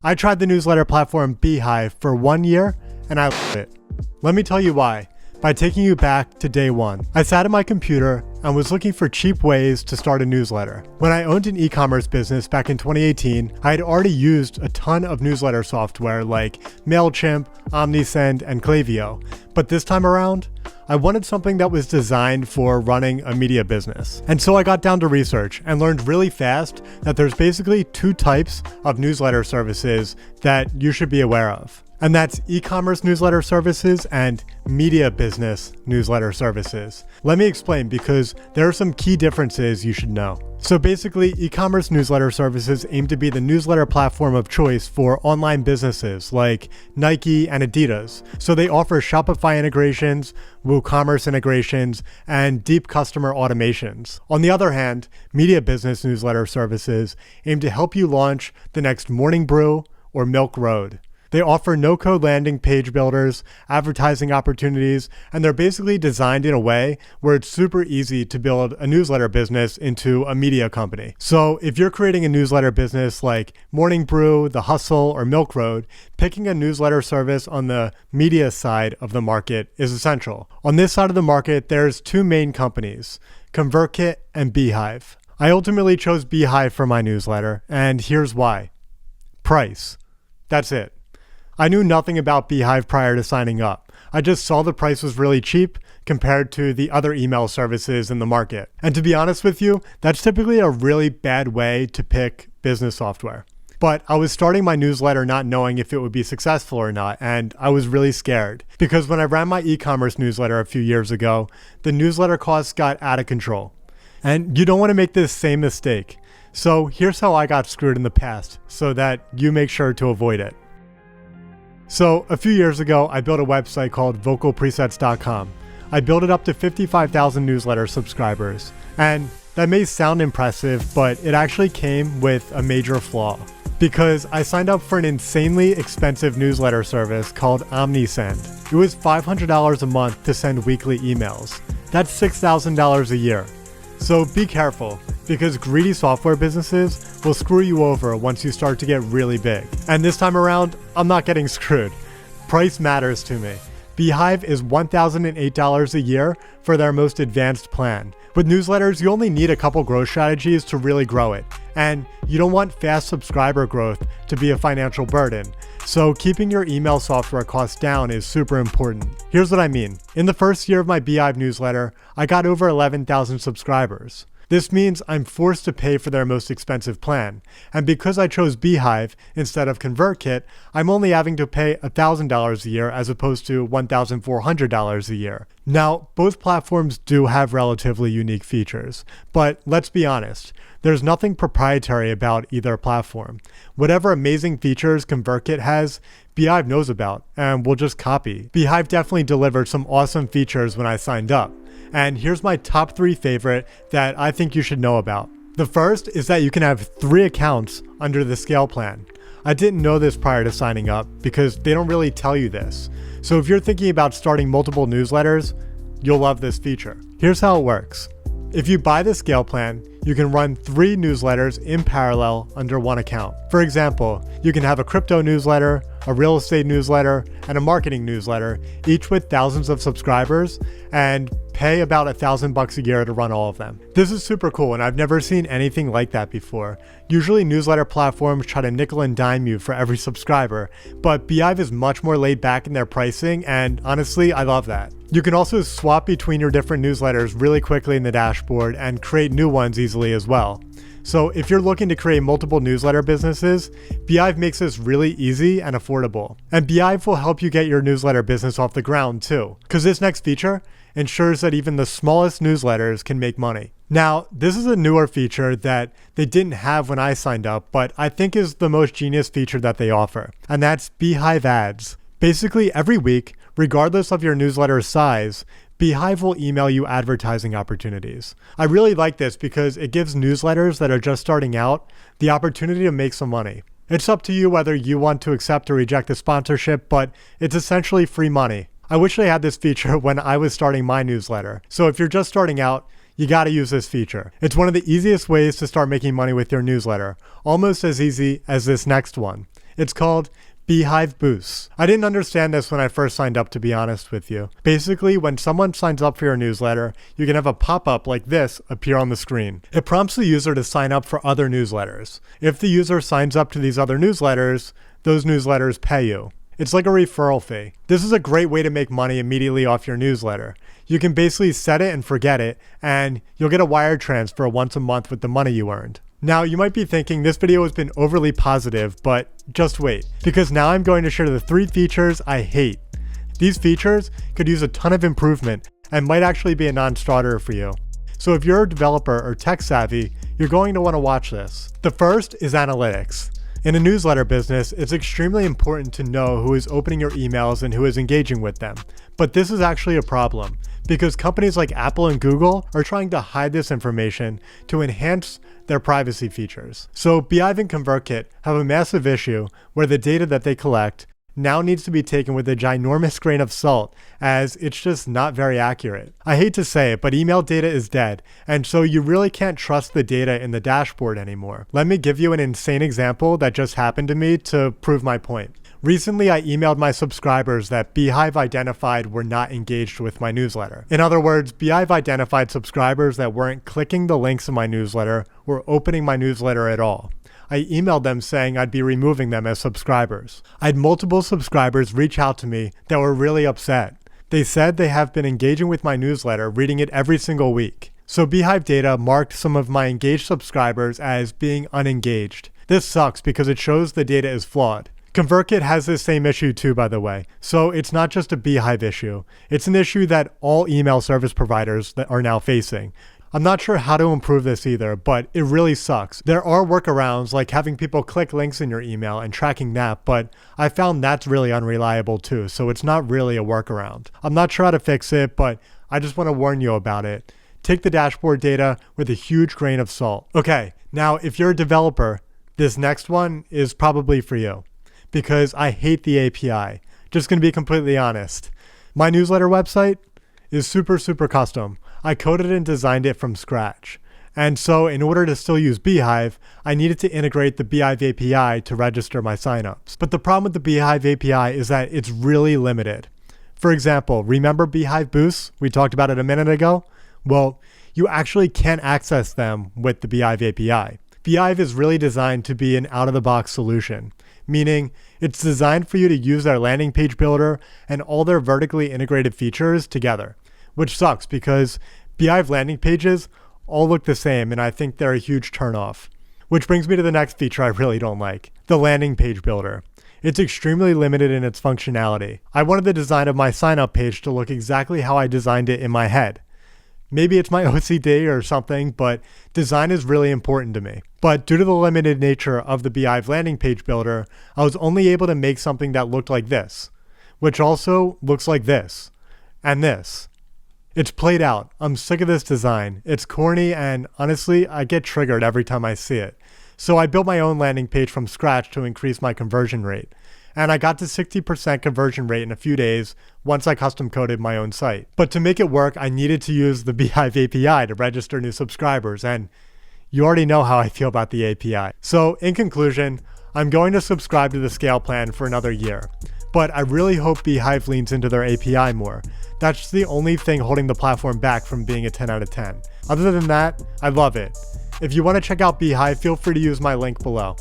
I tried the newsletter platform Beehiiv for 1 year and I loved it. Let me tell you why, by taking you back to day one. I sat at my computer and was looking for cheap ways to start a newsletter. When I owned an e-commerce business back in 2018, I had already used a ton of newsletter software like MailChimp, Omnisend, and Klaviyo. But this time around, I wanted something that was designed for running a media business. And so I got down to research and learned really fast that there's basically two types of newsletter services that you should be aware of. And that's e-commerce newsletter services and media business newsletter services. Let me explain, because there are some key differences you should know. So basically, e-commerce newsletter services aim to be the newsletter platform of choice for online businesses like Nike and Adidas. So they offer Shopify integrations, WooCommerce integrations, and deep customer automations. On the other hand, media business newsletter services aim to help you launch the next Morning Brew or Milk Road. They offer no-code landing page builders, advertising opportunities, and they're basically designed in a way where it's super easy to build a newsletter business into a media company. So if you're creating a newsletter business like Morning Brew, The Hustle, or Milk Road, picking a newsletter service on the media side of the market is essential. On this side of the market, there's two main companies, ConvertKit and Beehiiv. I ultimately chose Beehiiv for my newsletter, and here's why. Price. That's it. I knew nothing about Beehiiv prior to signing up. I just saw the price was really cheap compared to the other email services in the market. And to be honest with you, that's typically a really bad way to pick business software. But I was starting my newsletter not knowing if it would be successful or not, and I was really scared. Because when I ran my e-commerce newsletter a few years ago, the newsletter costs got out of control. And you don't want to make this same mistake. So here's how I got screwed in the past, so that you make sure to avoid it. So a few years ago, I built a website called vocalpresets.com. I built it up to 55,000 newsletter subscribers. And that may sound impressive, but it actually came with a major flaw. Because I signed up for an insanely expensive newsletter service called Omnisend. It was $500 a month to send weekly emails. That's $6,000 a year. So be careful, because greedy software businesses will screw you over once you start to get really big. And this time around, I'm not getting screwed. Price matters to me. Beehiiv is $1,008 a year for their most advanced plan. With newsletters, you only need a couple growth strategies to really grow it. And you don't want fast subscriber growth to be a financial burden. So keeping your email software costs down is super important. Here's what I mean. In the first year of my Beehiiv newsletter, I got over 11,000 subscribers. This means I'm forced to pay for their most expensive plan. And because I chose Beehiiv instead of ConvertKit, I'm only having to pay $1,000 a year as opposed to $1,400 a year. Now, both platforms do have relatively unique features, but let's be honest, there's nothing proprietary about either platform. Whatever amazing features ConvertKit has, Beehiiv knows about and will just copy. Beehiiv definitely delivered some awesome features when I signed up. And here's my top 3 favorite that I think you should know about. The first is that you can have 3 accounts under the scale plan. I didn't know this prior to signing up because they don't really tell you this. So if you're thinking about starting multiple newsletters, you'll love this feature. Here's how it works. If you buy the scale plan, you can run 3 newsletters in parallel under one account. For example, you can have a crypto newsletter, a real estate newsletter, and a marketing newsletter, each with thousands of subscribers, and pay about $1,000 a year to run all of them. This is super cool, and I've never seen anything like that before. Usually newsletter platforms try to nickel and dime you for every subscriber, but Beehiiv is much more laid back in their pricing, and honestly, I love that. You can also swap between your different newsletters really quickly in the dashboard and create new ones easily as well. So if you're looking to create multiple newsletter businesses, Beehiiv makes this really easy and affordable. And Beehiiv will help you get your newsletter business off the ground too, because this next feature ensures that even the smallest newsletters can make money. Now, this is a newer feature that they didn't have when I signed up, but I think is the most genius feature that they offer, and that's Beehiiv Ads. Basically, every week, regardless of your newsletter's size, Beehiiv will email you advertising opportunities. I really like this because it gives newsletters that are just starting out the opportunity to make some money. It's up to you whether you want to accept or reject the sponsorship, but it's essentially free money. I wish they had this feature when I was starting my newsletter. So if you're just starting out, you gotta use this feature. It's one of the easiest ways to start making money with your newsletter, almost as easy as this next one. It's called Beehiiv Boosts. I didn't understand this when I first signed up, to be honest with you. Basically, when someone signs up for your newsletter, you can have a pop-up like this appear on the screen. It prompts the user to sign up for other newsletters. If the user signs up to these other newsletters, those newsletters pay you. It's like a referral fee. This is a great way to make money immediately off your newsletter. You can basically set it and forget it, and you'll get a wire transfer once a month with the money you earned. Now, you might be thinking this video has been overly positive, but just wait, because now I'm going to share the 3 features I hate. These features could use a ton of improvement and might actually be a non-starter for you. So if you're a developer or tech savvy, you're going to want to watch this. The first is analytics. In a newsletter business, it's extremely important to know who is opening your emails and who is engaging with them. But this is actually a problem because companies like Apple and Google are trying to hide this information to enhance their privacy features. So Beehiiv and ConvertKit have a massive issue where the data that they collect now needs to be taken with a ginormous grain of salt, as it's just not very accurate. I hate to say it, but email data is dead, and so you really can't trust the data in the dashboard anymore. Let me give you an insane example that just happened to me to prove my point. Recently, I emailed my subscribers that Beehiiv identified were not engaged with my newsletter. In other words, Beehiiv identified subscribers that weren't clicking the links in my newsletter or opening my newsletter at all. I emailed them saying I'd be removing them as subscribers. I had multiple subscribers reach out to me that were really upset. They said they have been engaging with my newsletter, reading it every single week. So Beehiiv data marked some of my engaged subscribers as being unengaged. This sucks because it shows the data is flawed. ConvertKit has this same issue too, by the way. So it's not just a Beehiiv issue. It's an issue that all email service providers that are now facing. I'm not sure how to improve this either, but it really sucks. There are workarounds like having people click links in your email and tracking that, but I found that's really unreliable too, so it's not really a workaround. I'm not sure how to fix it, but I just want to warn you about it. Take the dashboard data with a huge grain of salt. Okay, now if you're a developer, this next one is probably for you because I hate the API. Just gonna be completely honest. My newsletter website is super custom. I coded and designed it from scratch. And so in order to still use Beehiiv, I needed to integrate the Beehiiv API to register my signups. But the problem with the Beehiiv API is that it's really limited. For example, remember Beehiiv Boosts? We talked about it a minute ago. Well, you actually can't access them with the Beehiiv API. Beehiiv is really designed to be an out-of-the-box solution, meaning it's designed for you to use their landing page builder and all their vertically integrated features together. Which sucks because Beehiiv landing pages all look the same and I think they're a huge turnoff. Which brings me to the next feature I really don't like, the landing page builder. It's extremely limited in its functionality. I wanted the design of my sign up page to look exactly how I designed it in my head. Maybe it's my OCD or something, but design is really important to me. But due to the limited nature of the Beehiiv landing page builder, I was only able to make something that looked like this, which also looks like this, and this. It's played out. I'm sick of this design. It's corny and honestly, I get triggered every time I see it. So I built my own landing page from scratch to increase my conversion rate. And I got to 60% conversion rate in a few days once I custom coded my own site. But to make it work, I needed to use the Beehiiv API to register new subscribers. And you already know how I feel about the API. So in conclusion, I'm going to subscribe to the scale plan for another year. But I really hope Beehiiv leans into their API more. That's the only thing holding the platform back from being a 10 out of 10. Other than that, I love it. If you want to check out Beehiiv, feel free to use my link below.